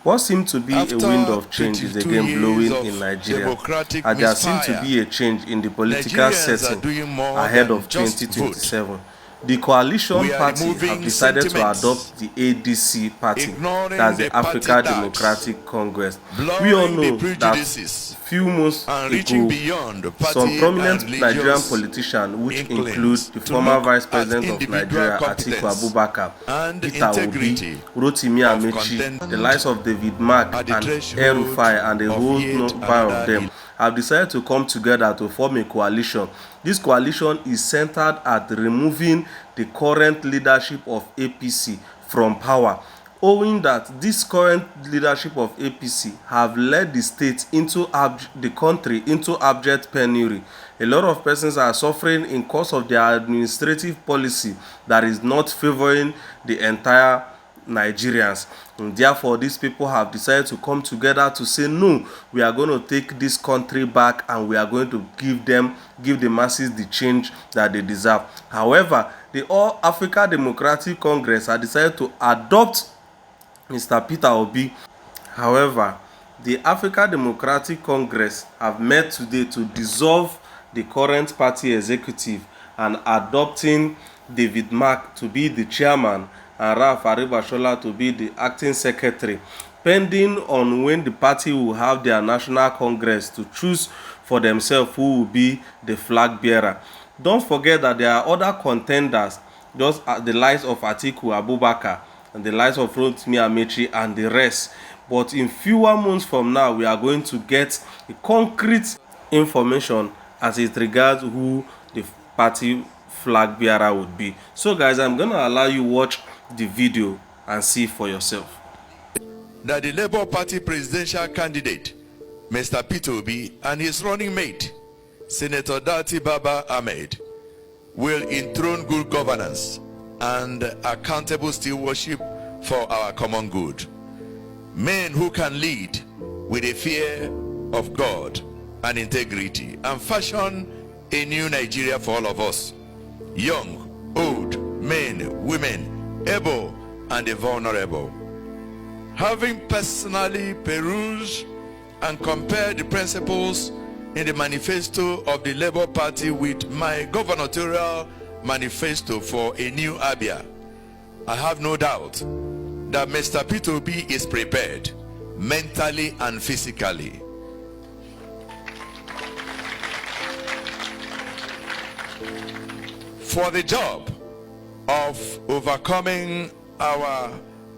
What seemed to be a wind of change is again blowing in Nigeria, and there seems to be a change in the political setting ahead of 2027. The coalition party have decided to adopt the ADC party, that's the African Democratic Congress. We all know that few months ago, some prominent Nigerian politicians, which include the former Vice President of Nigeria, Atiku Abubakar, Peter Obi, Rotimi Amechi, the likes of David Mark and El-Rufai, and a whole number of them, have decided to come together to form a coalition. This coalition is centered at removing the current leadership of APC from power, owing that this current leadership of APC have led the state into the country into abject penury. A lot of persons are suffering in cause of their administrative policy that is not favoring the entire Nigerians. And therefore, these people have decided to come together to say, no, we are going to take this country back and we are going to give the masses the change that they deserve. However, the All Africa Democratic Congress has decided to adopt Mr. Peter Obi. However, the Africa Democratic Congress have met today to dissolve the current party executive and adopting David Mark to be the chairman and Ralph Aribashola to be the acting secretary, pending on when the party will have their national congress to choose for themselves who will be the flag bearer. Don't forget that there are other contenders, just the likes of Atiku Abubakar and the likes of Rotimi Amechi and the rest. But in fewer months from now, we are going to get a concrete information as it regards who the party flag bearer would be. So guys, I'm going to allow you watch the video and see for yourself. That the Labour Party presidential candidate, Mr. Peter Obi, and his running mate, Senator Dati Baba Ahmed, will enthrone good governance and accountable stewardship for our common good. Men who can lead with a fear of God and integrity and fashion a new Nigeria for all of us, young, old, men, women, able and the vulnerable. Having personally perused and compared the principles in the manifesto of the Labour Party with my gubernatorial manifesto for a new Abia, I have no doubt that Mr. Peter Obi is prepared mentally and physically. For the job of overcoming our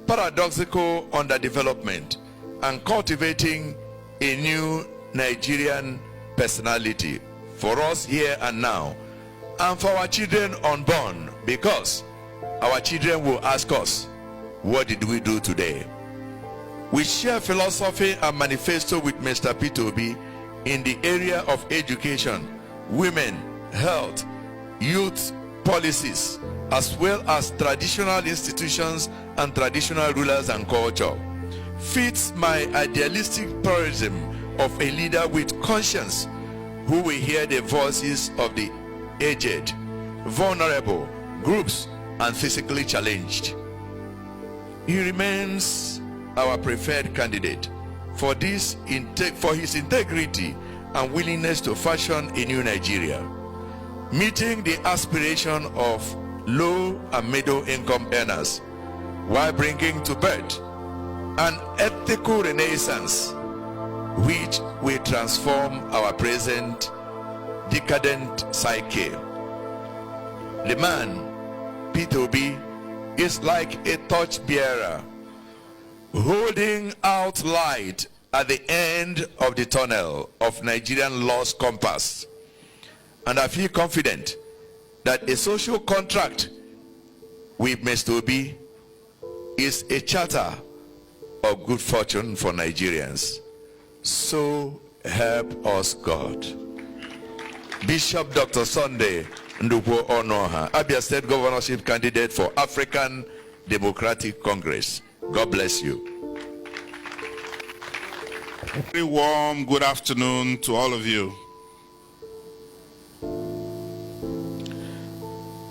paradoxical underdevelopment and cultivating a new Nigerian personality for us here and now, and for our children unborn, because our children will ask us, what did we do today? We share philosophy and manifesto with Mr. Peter Obi in the area of education, women, health, youth policies, as well as traditional institutions and traditional rulers and culture. Fits my idealistic pluralism of a leader with conscience who will hear the voices of the aged, vulnerable, groups, and physically challenged. He remains our preferred candidate for his integrity and willingness to fashion a new Nigeria, meeting the aspiration of low and middle income earners while bringing to birth an ethical renaissance which will transform our present decadent psyche. The man, Peter Obi, is like a torchbearer holding out light at the end of the tunnel of Nigerian lost compass. And I feel confident that a social contract with Mr. Obi is a charter of good fortune for Nigerians. So help us God. Bishop Dr. Sunday Ndupo Onoha, Abia State Governorship candidate for African Democratic Congress. God bless you. Very warm good afternoon to all of you.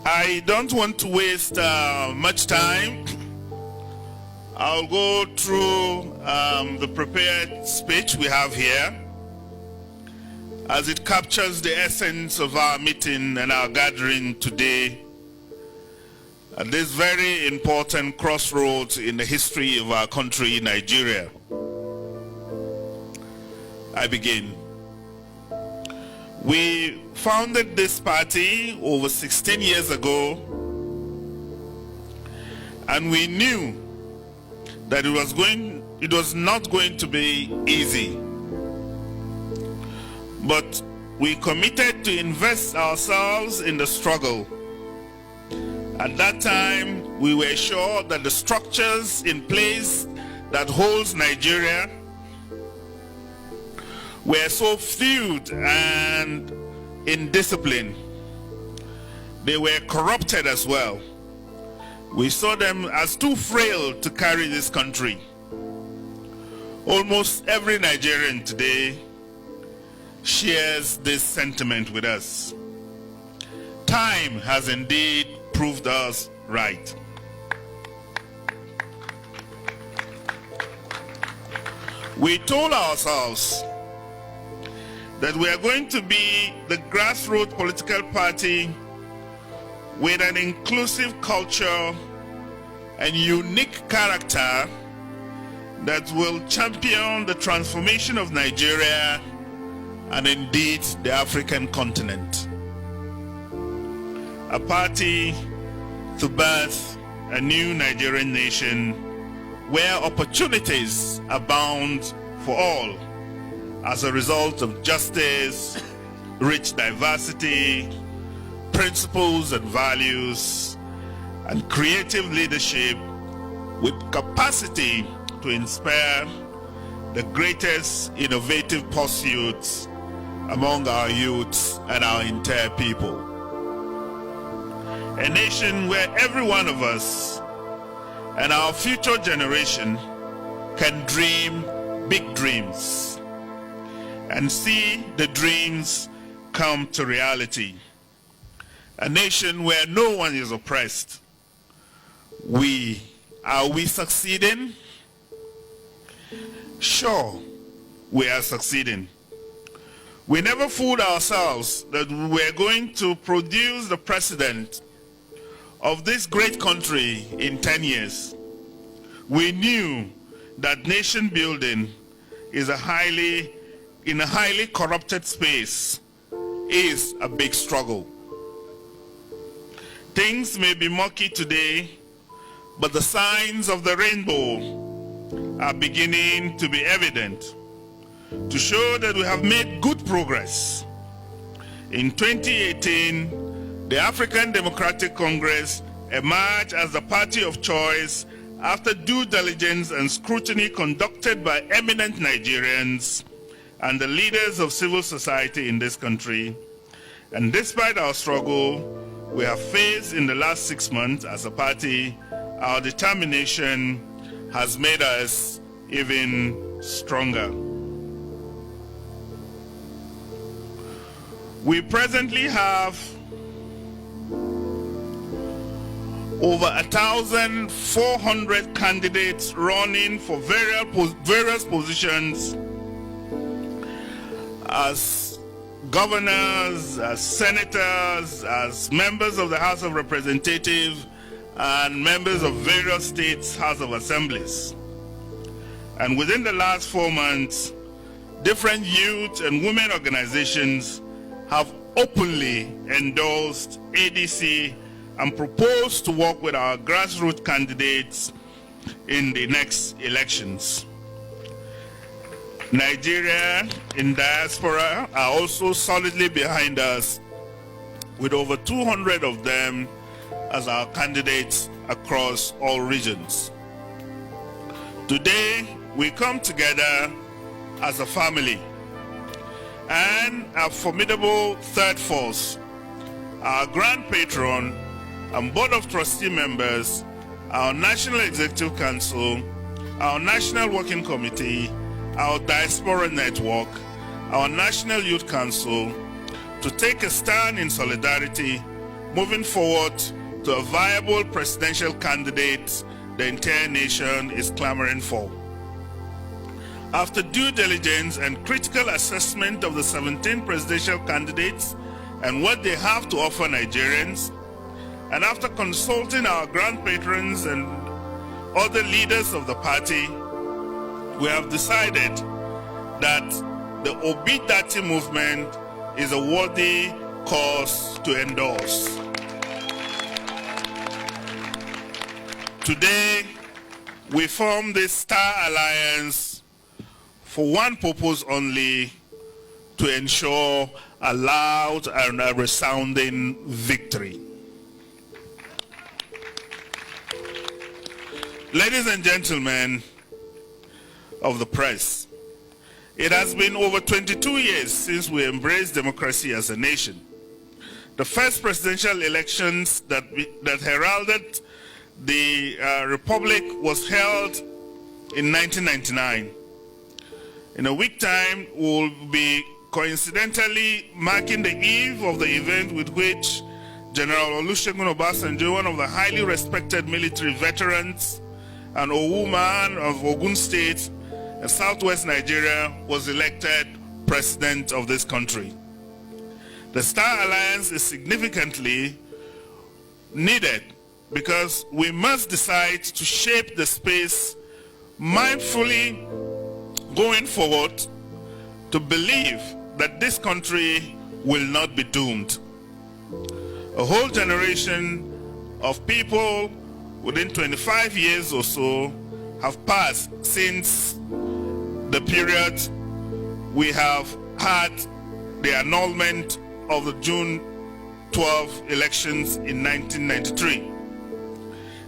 I don't want to waste much time I'll go through the prepared speech we have here, as it captures the essence of our meeting and our gathering today at this very important crossroads in the history of our country, Nigeria. I begin. We founded this party over 16 years ago, and we knew that it was not going to be easy. But we committed to invest ourselves in the struggle. At that time, we were sure that the structures in place that holds Nigeria were so fluid and indisciplined. They were corrupted as well. We saw them as too frail to carry this country. Almost every Nigerian today shares this sentiment with us. Time has indeed proved us right. We told ourselves that we are going to be the grassroots political party with an inclusive culture and unique character that will champion the transformation of Nigeria and indeed the African continent. A party to birth a new Nigerian nation where opportunities abound for all as a result of justice, rich diversity, principles and values, and creative leadership with capacity to inspire the greatest innovative pursuits among our youths and our entire people. A nation where every one of us and our future generation can dream big dreams and see the dreams come to reality. A nation where no one is oppressed. Are we succeeding? Sure, we are succeeding. We never fooled ourselves that we were going to produce the president of this great country in 10 years. We knew that nation building is in a highly corrupted space is a big struggle. Things may be murky today, but the signs of the rainbow are beginning to be evident to show that we have made good progress. In 2018, the African Democratic Congress emerged as the party of choice after due diligence and scrutiny conducted by eminent Nigerians and the leaders of civil society in this country. And despite our struggle we have faced in the last 6 months as a party, our determination has made us even stronger. We presently have over 1,400 candidates running for various positions as governors, as senators, as members of the House of Representatives, and members of various states' House of Assemblies. And within the last 4 months, different youth and women organizations have openly endorsed ADC and proposed to work with our grassroots candidates in the next elections. Nigeria in diaspora are also solidly behind us, with over 200 of them as our candidates across all regions. Today, we come together as a family, and a formidable third force, our grand patron and board of trustee members, our National Executive Council, our National Working Committee, our Diaspora Network, our National Youth Council, to take a stand in solidarity, moving forward to a viable presidential candidate the entire nation is clamoring for. After due diligence and critical assessment of the 17 presidential candidates and what they have to offer Nigerians, and after consulting our grand patrons and other leaders of the party, we have decided that the Obi-Dati movement is a worthy cause to endorse. Today, we form this Star Alliance for one purpose only: to ensure a loud and a resounding victory. Ladies and gentlemen of the press, it has been over 22 years since we embraced democracy as a nation. The first presidential elections that heralded the Republic was held in 1999. In a week's time, we'll be coincidentally marking the eve of the event with which General Olusegun Obasanjo, one of the highly respected military veterans and a woman of Ogun State in southwest Nigeria, was elected president of this country. The Star Alliance is significantly needed because we must decide to shape the space mindfully going forward to believe that this country will not be doomed. A whole generation of people within 25 years or so have passed since the period we have had the annulment of the June 12 elections in 1993.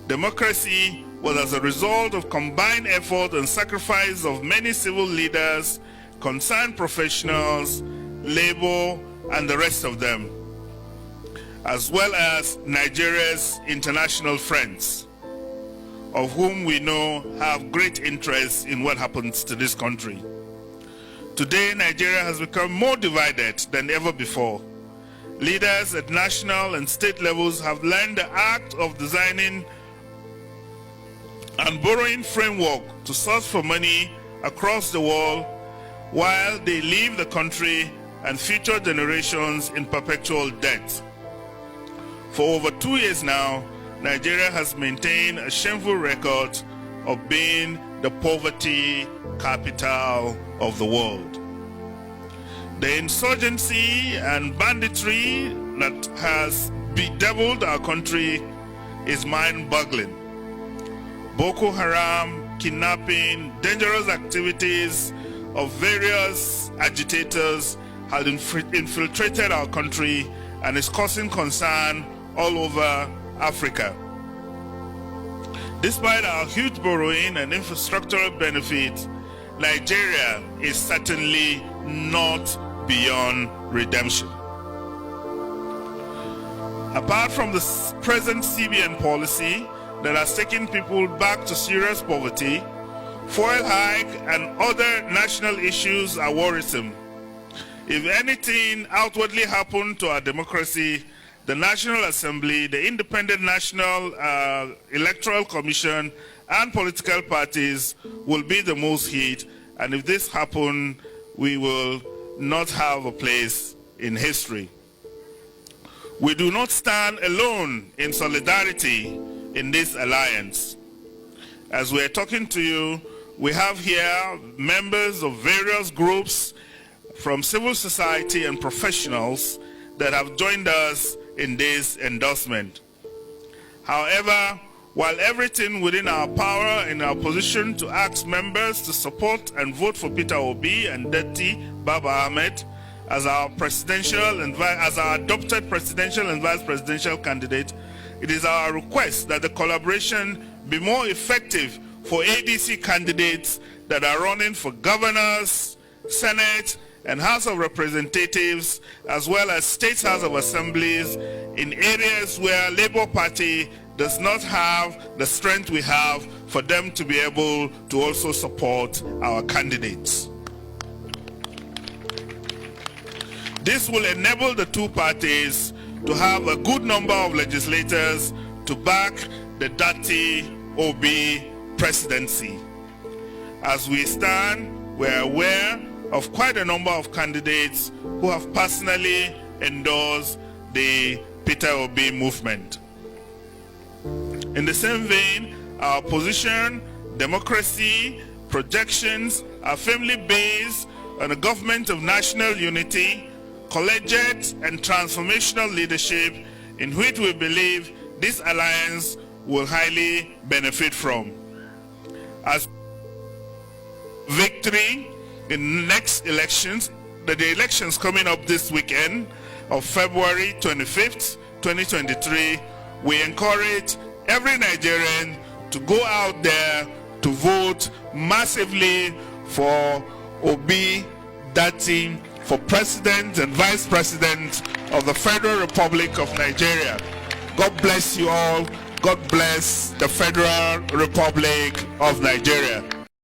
Democracy was as a result of combined effort and sacrifice of many civil leaders, concerned professionals, labor, and the rest of them, as well as Nigeria's international friends, of whom we know have great interest in what happens to this country. Today, Nigeria has become more divided than ever before. Leaders at national and state levels have learned the art of designing and borrowing framework to source for money across the world while they leave the country and future generations in perpetual debt. For over 2 years now, Nigeria has maintained a shameful record of being the poverty capital of the world. The insurgency and banditry that has bedeviled our country is mind-boggling. Boko Haram, kidnapping, dangerous activities of various agitators have infiltrated our country and is causing concern all over Africa. Despite our huge borrowing and infrastructural benefits, Nigeria is certainly not beyond redemption. Apart from the present CBN policy that has taken people back to serious poverty, fuel hike and other national issues are worrisome. If anything outwardly happened to our democracy, the National Assembly, the Independent National Electoral Commission, and political parties will be the most hit, and if this happens, we will not have a place in history. We do not stand alone in solidarity in this alliance. As we are talking to you, we have here members of various groups from civil society and professionals that have joined us in this endorsement. However, while everything within our power in our position to ask members to support and vote for Peter Obi and Datti Baba Ahmed as our adopted presidential and vice presidential candidate, it is our request that the collaboration be more effective for ADC candidates that are running for governors, Senate, and House of Representatives, as well as State House of Assemblies in areas where Labour Party does not have the strength we have for them to be able to also support our candidates. This will enable the two parties to have a good number of legislators to back the Datti Obi presidency. As we stand, we're aware of quite a number of candidates who have personally endorsed the Peter Obi movement. In the same vein, our position, democracy, projections are firmly based on a government of national unity, collegiate and transformational leadership in which we believe this alliance will highly benefit from. As victory in next elections, the elections coming up this weekend of February 25th, 2023, we encourage every Nigerian to go out there to vote massively for Obi, that team, for President and Vice President of the Federal Republic of Nigeria. God bless you all. God bless the Federal Republic of Nigeria.